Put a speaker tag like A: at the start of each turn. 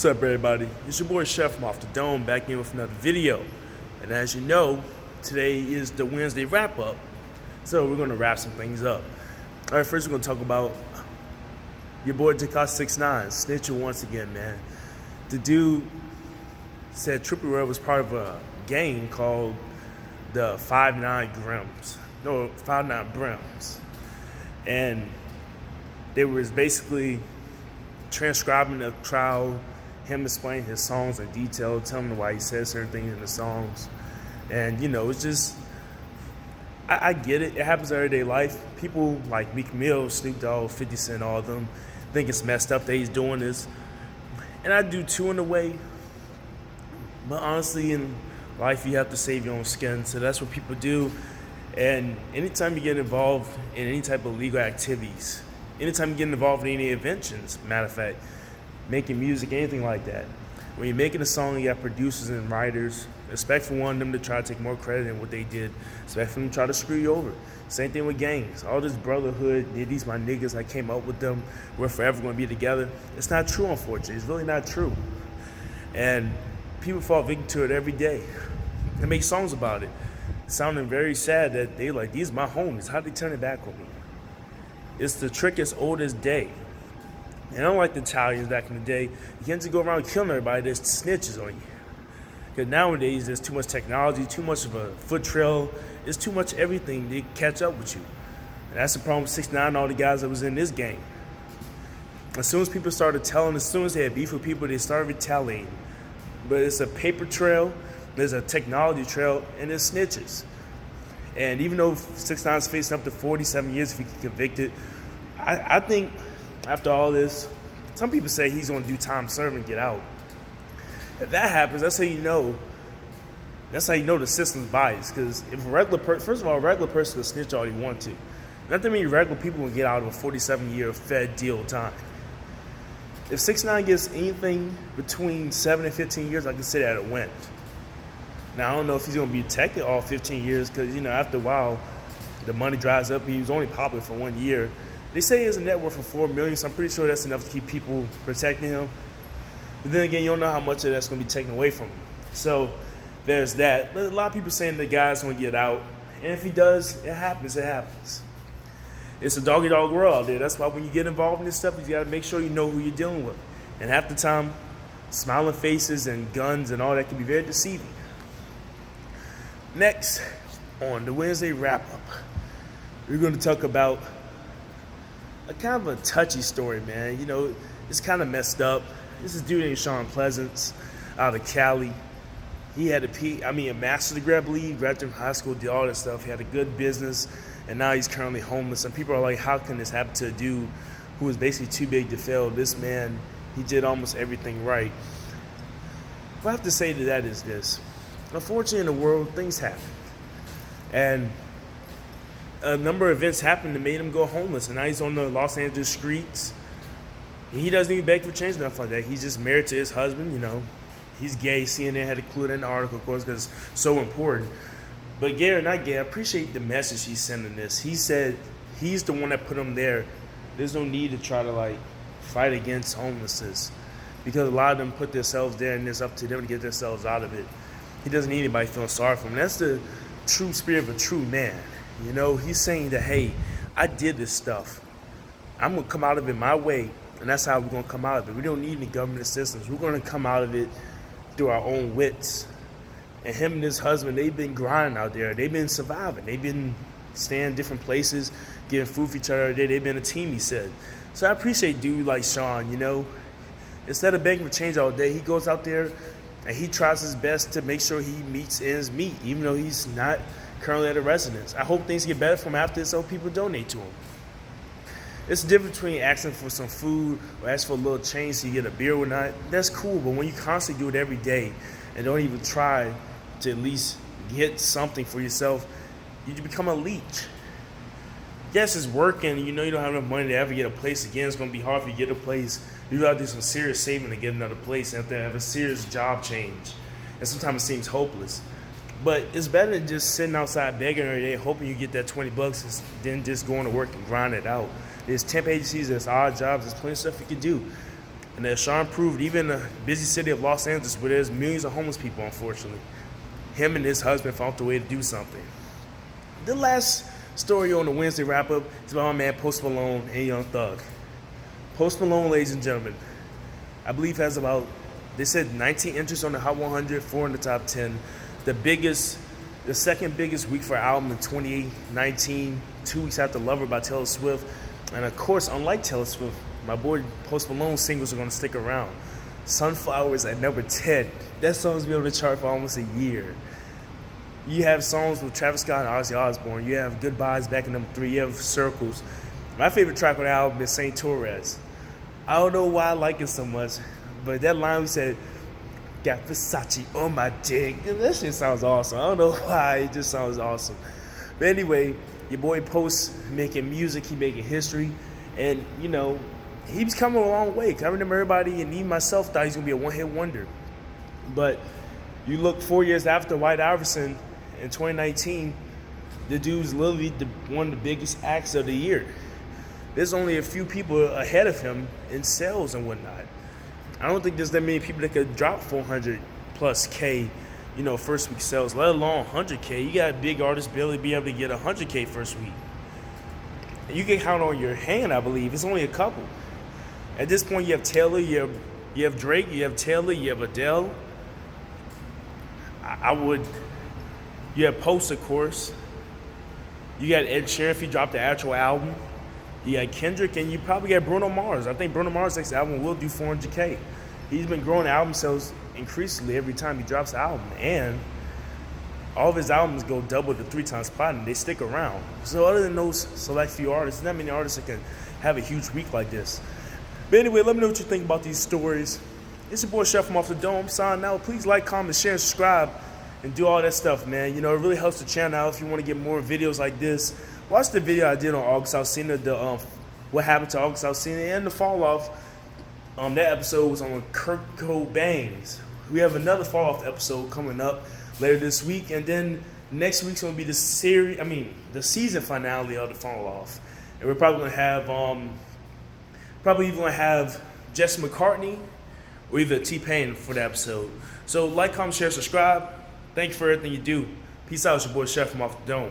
A: What's up, everybody? It's your boy Chef from Off the Dome back in with another video. And as you know, today is the Wednesday wrap-up. So we're going to wrap some things up. All right, first we're going to talk about your boy Tekashi 6ix9ine, snitching once again, man. The dude said Trippie Redd was part of a gang called the 5'9 Brims. And they was basically transcribing the crowd, him explaining his songs in detail, telling them why he says certain things in the songs. And, you know, it's just, I get it. It happens in everyday life. People like Meek Mill, Snoop Dogg, 50 Cent, all of them, think it's messed up that he's doing this. And I do too in a way. But honestly, in life, you have to save your own skin. So that's what people do. And anytime you get involved in any type of legal activities, anytime you get involved in any inventions, matter of fact, making music, anything like that, when you're making a song, you got producers and writers, expect for one of them to try to take more credit than what they did, expect for them to try to screw you over. Same thing with gangs. All this brotherhood, these my niggas, I came up with them, we're forever going to be together. It's not true, unfortunately. It's really not true. And people fall victim to it every day. They make songs about it, sounding very sad that they like, these my homies, how'd they turn it back on me? It's the trick as old as day. And unlike the Italians back in the day, you can't just go around killing everybody that snitches on you. Because nowadays, there's too much technology, too much of a foot trail. There's too much everything to catch up with you. And that's the problem with 6ix9ine and all the guys that was in this game. As soon as people started telling, as soon as they had beef with people, they started retaliating. But it's a paper trail, there's a technology trail, and there's snitches. And even though 6ix9ine's facing up to 47 years if he gets convicted, I think after all this, some people say he's going to do time serving and get out. If that happens, that's how you know the system's biased. Because if a regular person, first of all, a regular person can snitch all he wants to. Not that many regular people will get out of a 47-year Fed deal time. If 6ix9ine gets anything between 7 and 15 years, I consider that a win. Now, I don't know if he's going to be protected all 15 years because, you know, after a while, the money dries up. He was only popular for 1 year. They say he has a net worth of $4 million, so I'm pretty sure that's enough to keep people protecting him. But then again, you don't know how much of that's going to be taken away from him. So there's that. But a lot of people saying the guy's going to get out. And if he does, it happens. It happens. It's a dog-eat-dog world out there. That's why when you get involved in this stuff, you got to make sure you know who you're dealing with. And half the time, smiling faces and guns and all that can be very deceiving. Next, on the Wednesday wrap-up, we're going to talk about a kind of a touchy story, man. You know, it's kind of messed up. This is a dude named Shawn Pleasants out of Cali. He had a master's degree, I believe, graduated from high school, did all that stuff. He had a good business, and now he's currently homeless. And people are like, how can this happen to a dude who was basically too big to fail? This man, he did almost everything right. What I have to say to that is this. Unfortunately, in the world, things happen. And a number of events happened that made him go homeless. And now he's on the Los Angeles streets. And he doesn't even beg for change, nothing like that. He's just married to his husband, you know. He's gay. CNN had to include that in the article, of course, because it's so important. But gay or not gay, I appreciate the message he's sending this. He said he's the one that put him there. There's no need to try to, fight against homelessness. Because a lot of them put themselves there, and it's up to them to get themselves out of it. He doesn't need anybody feeling sorry for him. That's the true spirit of a true man. You know, he's saying that, hey, I did this stuff. I'm going to come out of it my way, and that's how we're going to come out of it. We don't need any government assistance. We're going to come out of it through our own wits. And him and his husband, they've been grinding out there. They've been surviving. They've been staying in different places, getting food for each other every day. They've been a team, he said. So I appreciate dude like Shawn, you know. Instead of begging for change all day, he goes out there and he tries his best to make sure he meets ends meet, even though he's not currently at a residence. I hope things get better for him after this so people donate to him. It's the difference between asking for some food or asking for a little change so you get a beer or not. That's cool, but when you constantly do it every day and don't even try to at least get something for yourself, you become a leech. Yes, it's working. You know you don't have enough money to ever get a place again. It's going to be hard for you to get a place. You got to do some serious saving to get another place. You have to have a serious job change. And sometimes it seems hopeless. But it's better than just sitting outside begging every day, hoping you get that $20 than just going to work and grind it out. There's temp agencies, there's odd jobs, there's plenty of stuff you can do. And as Shawn proved, even in the busy city of Los Angeles, where there's millions of homeless people, unfortunately, him and his husband found a way to do something. The last story on the Wednesday wrap-up is about my man Post Malone and Young Thug. Post Malone, ladies and gentlemen, I believe has about, they said 19 entries on the Hot 100, 4 in the top 10. The second biggest week for an album in 2019, 2 weeks after Lover by Taylor Swift. And of course, unlike Taylor Swift, my boy Post Malone's singles are going to stick around. Sunflowers at number 10. That song's been on the chart for almost a year. You have songs with Travis Scott and Ozzy Osbourne. You have Goodbyes back in number 3. You have Circles. My favorite track on the album is Saint Torres. I don't know why I like it so much, but that line we said, got Versace on my dick. That shit sounds awesome. I don't know why, it just sounds awesome. But anyway, your boy Post making music, he making history, and you know, he's coming a long way. I remember everybody, and even myself, thought he's gonna be a one-hit wonder. But you look 4 years after White Iverson in 2019, the dude's literally one of the biggest acts of the year. There's only a few people ahead of him in sales and whatnot. I don't think there's that many people that could drop 400 plus K, you know, first week sales, let alone 100K. You got big artists barely be able to get 100K first week. And you can count on your hand, I believe. It's only a couple. At this point, you have Taylor, you have Drake, you have Taylor, you have Adele. You have Post, of course. You got Ed Sheeran if he dropped the actual album. You got Kendrick, and you probably got Bruno Mars. I think Bruno Mars' next album will do 400K. He's been growing album sales increasingly every time he drops an album, and all of his albums go double to 3 times platinum. They stick around. So other than those select few artists, there's not many artists that can have a huge week like this. But anyway, let me know what you think about these stories. It's your boy Chef from Off the Dome. Signing out. Please like, comment, share, and subscribe, and do all that stuff, man. You know, it really helps the channel out if you want to get more videos like this. Watch the video I did on August Alsina, what happened to August Alsina, and the fall off. That episode was on Kurt Cobain's. We have another fall off episode coming up later this week, and then next week's gonna be the season finale of the fall off, and we're probably gonna have Jesse McCartney or either T-Pain for the episode. So like, comment, share, subscribe. Thank you for everything you do. Peace out, it's your boy Chef from Off the Dome.